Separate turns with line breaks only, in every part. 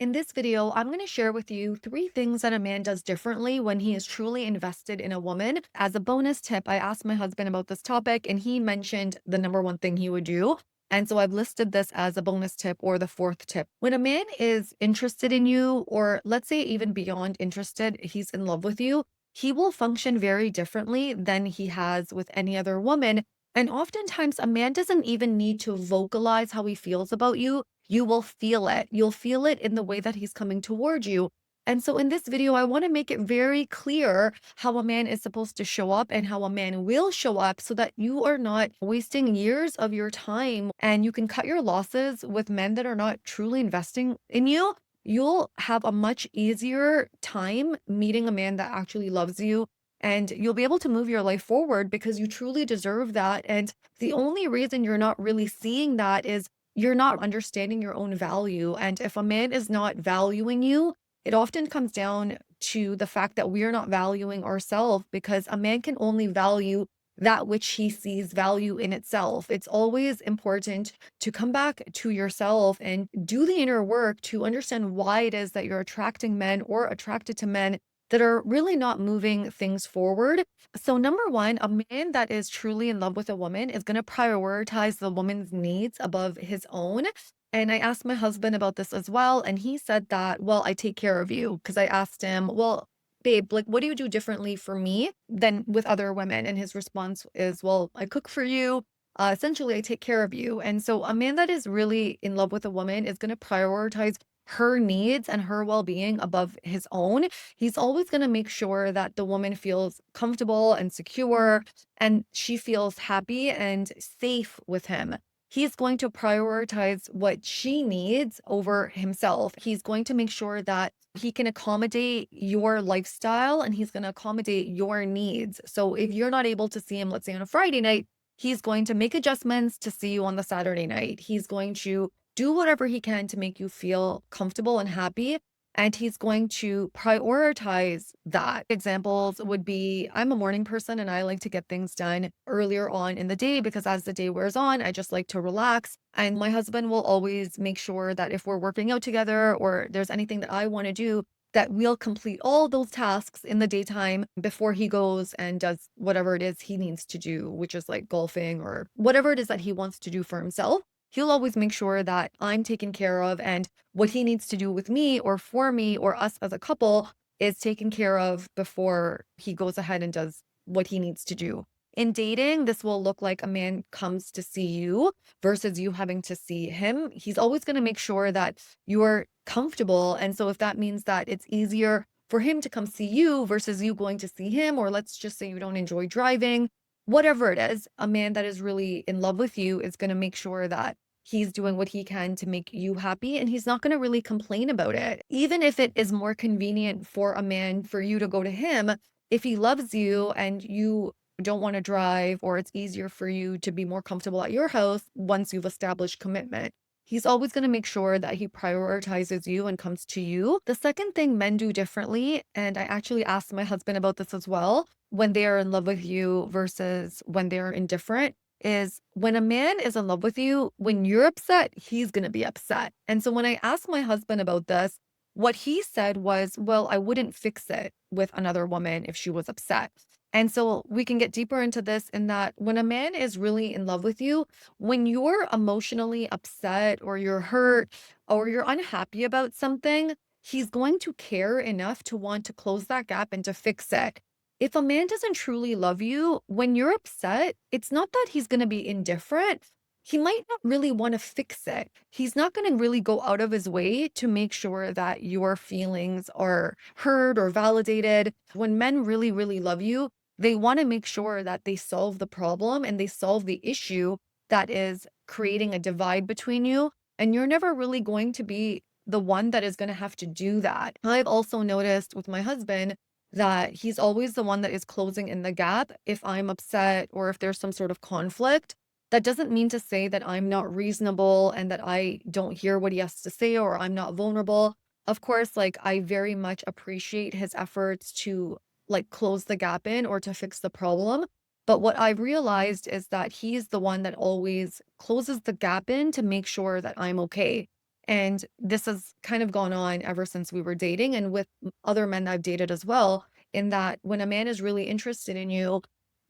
In this video, I'm going to share with you three things that a man does differently when he is truly invested in a woman. As a bonus tip, I asked my husband about this topic and he mentioned the number one thing he would do. And so I've listed this as a bonus tip or the fourth tip. When a man is interested in you, or let's say even beyond interested, he's in love with you, he will function very differently than he has with any other woman. And oftentimes, a man doesn't even need to vocalize how he feels about you. You will feel it. You'll feel it in the way that he's coming toward you. And so, in this video, I want to make it very clear how a man is supposed to show up and how a man will show up so that you are not wasting years of your time and you can cut your losses with men that are not truly investing in you. You'll have a much easier time meeting a man that actually loves you, and you'll be able to move your life forward because you truly deserve that. And the only reason you're not really seeing that is you're not understanding your own value. And if a man is not valuing you, it often comes down to the fact that we are not valuing ourselves, because a man can only value that which he sees value in itself. It's always important to come back to yourself and do the inner work to understand why it is that you're attracting men or attracted to men that are really not moving things forward. So, number one, a man that is truly in love with a woman is going to prioritize the woman's needs above his own. And I asked my husband about this as well. And he said that, well, I take care of you. Because I asked him, well, babe, like, what do you do differently for me than with other women? And his response is, well, I cook for you. Essentially, I take care of you. And so, a man that is really in love with a woman is going to prioritize her needs and her well being above his own. He's always going to make sure that the woman feels comfortable and secure and she feels happy and safe with him. He's going to prioritize what she needs over himself. He's going to make sure that he can accommodate your lifestyle and he's going to accommodate your needs. So if you're not able to see him, let's say on a Friday night, he's going to make adjustments to see you on the Saturday night. He's going to do whatever he can to make you feel comfortable and happy. And he's going to prioritize that. Examples would be, I'm a morning person and I like to get things done earlier on in the day because as the day wears on, I just like to relax. And my husband will always make sure that if we're working out together or there's anything that I want to do, that we'll complete all those tasks in the daytime before he goes and does whatever it is he needs to do, which is like golfing or whatever it is that he wants to do for himself. He'll always make sure that I'm taken care of and what he needs to do with me or for me or us as a couple is taken care of before he goes ahead and does what he needs to do. In dating, this will look like a man comes to see you versus you having to see him. He's always going to make sure that you're comfortable. And so if that means that it's easier for him to come see you versus you going to see him, or let's just say you don't enjoy driving, whatever it is, a man that is really in love with you is going to make sure that he's doing what he can to make you happy and he's not going to really complain about it. Even if it is more convenient for a man for you to go to him, if he loves you and you don't want to drive, or it's easier for you to be more comfortable at your house once you've established commitment, he's always going to make sure that he prioritizes you and comes to you. The second thing men do differently, and I actually asked my husband about this as well, when they are in love with you versus when they're indifferent, is when a man is in love with you, when you're upset, he's going to be upset. And so when I asked my husband about this, what he said was, well, I wouldn't fix it with another woman if she was upset. And so we can get deeper into this in that when a man is really in love with you, when you're emotionally upset or you're hurt or you're unhappy about something, he's going to care enough to want to close that gap and to fix it. If a man doesn't truly love you, when you're upset, it's not that he's going to be indifferent. He might not really want to fix it. He's not going to really go out of his way to make sure that your feelings are heard or validated. When men really, really love you, they want to make sure that they solve the problem and they solve the issue that is creating a divide between you. And you're never really going to be the one that is going to have to do that. I've also noticed with my husband that he's always the one that is closing in the gap if I'm upset or if there's some sort of conflict. That doesn't mean to say that I'm not reasonable and that I don't hear what he has to say or I'm not vulnerable. Of course, like I very much appreciate his efforts to like close the gap in or to fix the problem. But what I've realized is that he's the one that always closes the gap in to make sure that I'm okay. And this has kind of gone on ever since we were dating and with other men that I've dated as well, in that when a man is really interested in you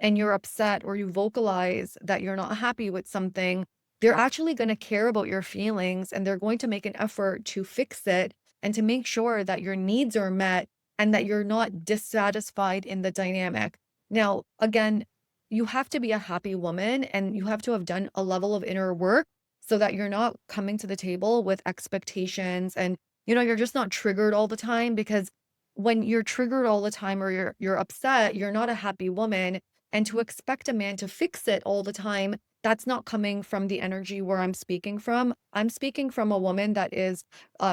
and you're upset or you vocalize that you're not happy with something, they're actually going to care about your feelings and they're going to make an effort to fix it and to make sure that your needs are met and that you're not dissatisfied in the dynamic. Now, again, you have to be a happy woman and you have to have done a level of inner work so that you're not coming to the table with expectations and you're just not triggered all the time because when you're triggered all the time or you're upset, you're not a happy woman and to expect a man to fix it all the time, that's not coming from the energy where I'm speaking from. I'm speaking from a woman that is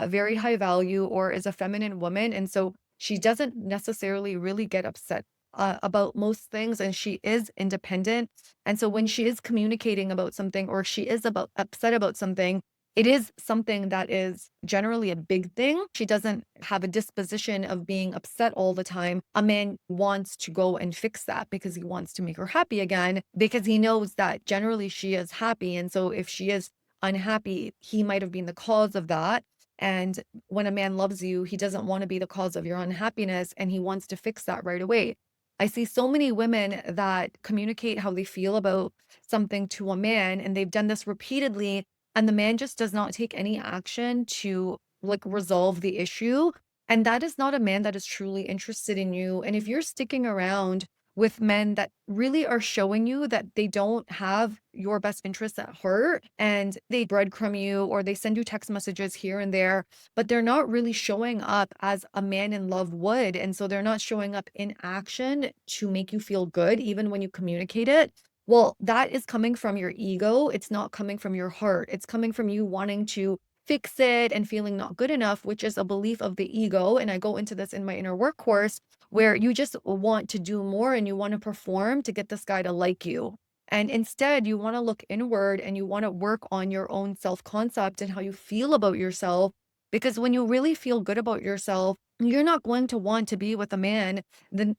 very high value or is a feminine woman and so she doesn't necessarily really get upset about most things and she is independent and so when she is communicating about something or she is about upset about something, it is something that is generally a big thing. She doesn't have a disposition of being upset all the time. A man wants to go and fix that because he wants to make her happy again because he knows that generally she is happy. And so if she is unhappy, he might have been the cause of that. And when a man loves you, he doesn't want to be the cause of your unhappiness and he wants to fix that right away. I see so many women that communicate how they feel about something to a man, and they've done this repeatedly, and the man just does not take any action to like resolve the issue. And that is not a man that is truly interested in you. And if you're sticking around with men that really are showing you that they don't have your best interests at heart and they breadcrumb you or they send you text messages here and there, but they're not really showing up as a man in love would. And so they're not showing up in action to make you feel good, even when you communicate it. Well, that is coming from your ego. It's not coming from your heart. It's coming from you wanting to fix it and feeling not good enough, which is a belief of the ego. And I go into this in my inner work course where you just want to do more and you want to perform to get this guy to like you. And instead, you want to look inward and you want to work on your own self concept and how you feel about yourself. Because when you really feel good about yourself, you're not going to want to be with a man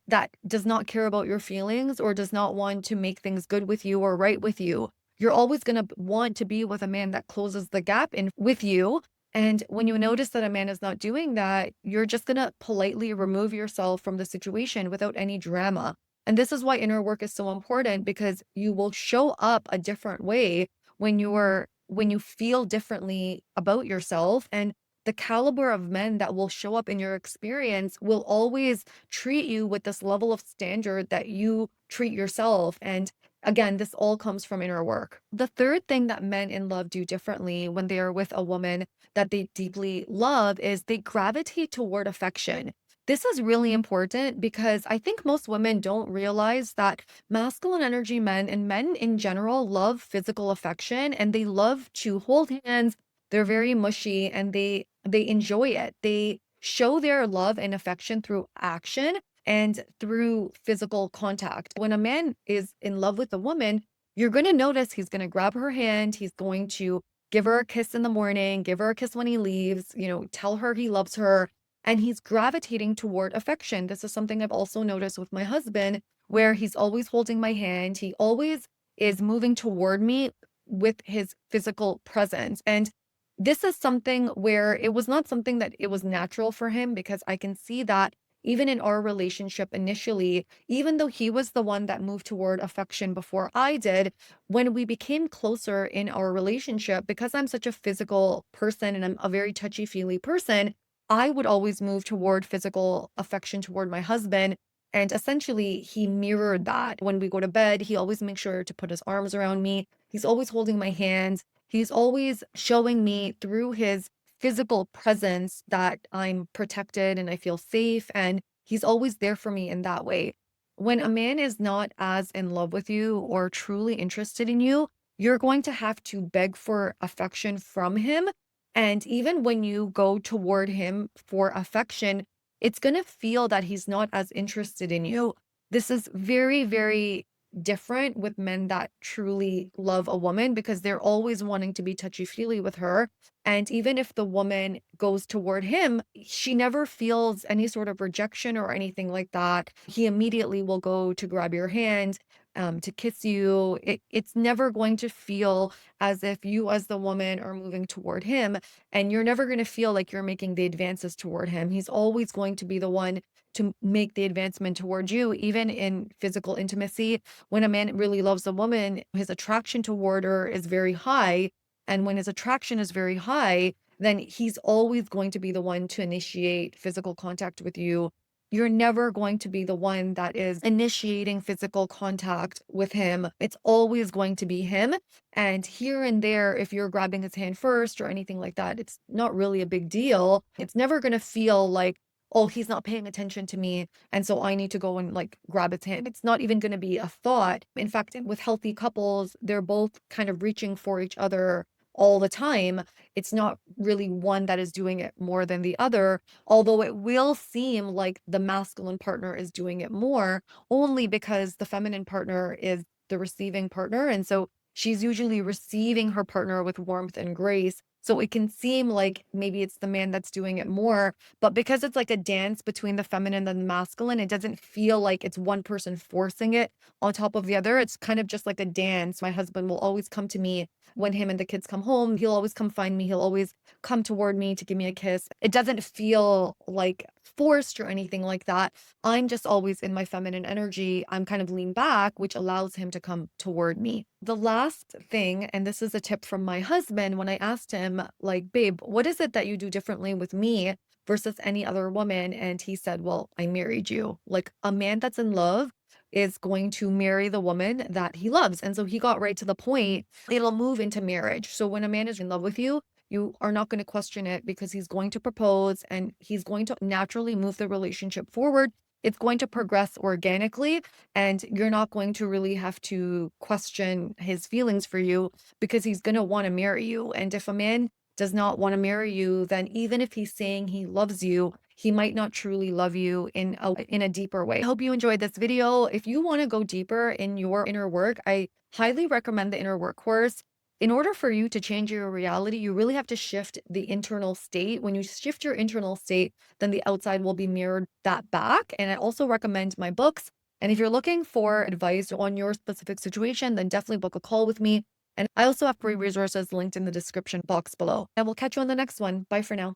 that does not care about your feelings or does not want to make things good with you or right with you. You're always going to want to be with a man that closes the gap in with you. And when you notice that a man is not doing that, you're just going to politely remove yourself from the situation without any drama. And this is why inner work is so important because you will show up a different way when you feel differently about yourself and the caliber of men that will show up in your experience will always treat you with this level of standard that you treat yourself. And again, this all comes from inner work. The third thing that men in love do differently when they are with a woman that they deeply love is they gravitate toward affection. This is really important because I think most women don't realize that masculine energy men and men in general love physical affection and they love to hold hands. They're very mushy and they enjoy it. They show their love and affection through action and through physical contact. When a man is in love with a woman, you're going to notice he's going to grab her hand, he's going to give her a kiss in the morning, give her a kiss when he leaves, tell her he loves her, and he's gravitating toward affection. This is something I've also noticed with my husband, where he's always holding my hand. He always is moving toward me with his physical presence. And this is something where it was not something that it was natural for him because I can see that even in our relationship initially, even though he was the one that moved toward affection before I did, when we became closer in our relationship, because I'm such a physical person and I'm a very touchy-feely person, I would always move toward physical affection toward my husband. And essentially, he mirrored that. When we go to bed, he always makes sure to put his arms around me. He's always holding my hands. He's always showing me through his physical presence that I'm protected and I feel safe. And he's always there for me in that way. When a man is not as in love with you or truly interested in you, you're going to have to beg for affection from him. And even when you go toward him for affection, it's going to feel that he's not as interested in you. This is very, very different with men that truly love a woman because they're always wanting to be touchy-feely with her. And even if the woman goes toward him, she never feels any sort of rejection or anything like that. He immediately will go to grab your hand. to kiss you. It's never going to feel as if you, as the woman, are moving toward him, and you're never going to feel like you're making the advances toward him. He's always going to be the one to make the advancement towards you, even in physical intimacy. When a man really loves a woman, his attraction toward her is very high. And when his attraction is very high, then he's always going to be the one to initiate physical contact with you. You're never going to be the one that is initiating physical contact with him. It's always going to be him. And here and there, if you're grabbing his hand first or anything like that, it's not really a big deal. It's never going to feel like, oh, he's not paying attention to me. And so I need to go and like grab his hand. It's not even going to be a thought. In fact, with healthy couples, they're both kind of reaching for each other all the time. It's not really one that is doing it more than the other, although it will seem like the masculine partner is doing it more, only because the feminine partner is the receiving partner. And so she's usually receiving her partner with warmth and grace. So it can seem like maybe it's the man that's doing it more, but because it's like a dance between the feminine and the masculine, it doesn't feel like it's one person forcing it on top of the other. It's kind of just like a dance. My husband will always come to me when him and the kids come home. He'll always come find me. He'll always come toward me to give me a kiss. It doesn't feel like forced or anything like that. I'm just always in my feminine energy. I'm kind of lean back, which allows him to come toward me. The last thing, and this is a tip from my husband, when I asked him, like, babe, what is it that you do differently with me versus any other woman? And he said, well, I married you. Like, a man that's in love is going to marry the woman that he loves. And so he got right to the point. It'll move into marriage. So when a man is in love with you, you are not going to question it because he's going to propose and he's going to naturally move the relationship forward. It's going to progress organically, and you're not going to really have to question his feelings for you because he's going to want to marry you. And if a man does not want to marry you, then even if he's saying he loves you, he might not truly love you in a deeper way. I hope you enjoyed this video. If you want to go deeper in your inner work, I highly recommend the inner work course. In order for you to change your reality, you really have to shift the internal state. When you shift your internal state, then the outside will be mirrored that back. And I also recommend my books. And if you're looking for advice on your specific situation, then definitely book a call with me. And I also have free resources linked in the description box below. And we'll catch you on the next one. Bye for now.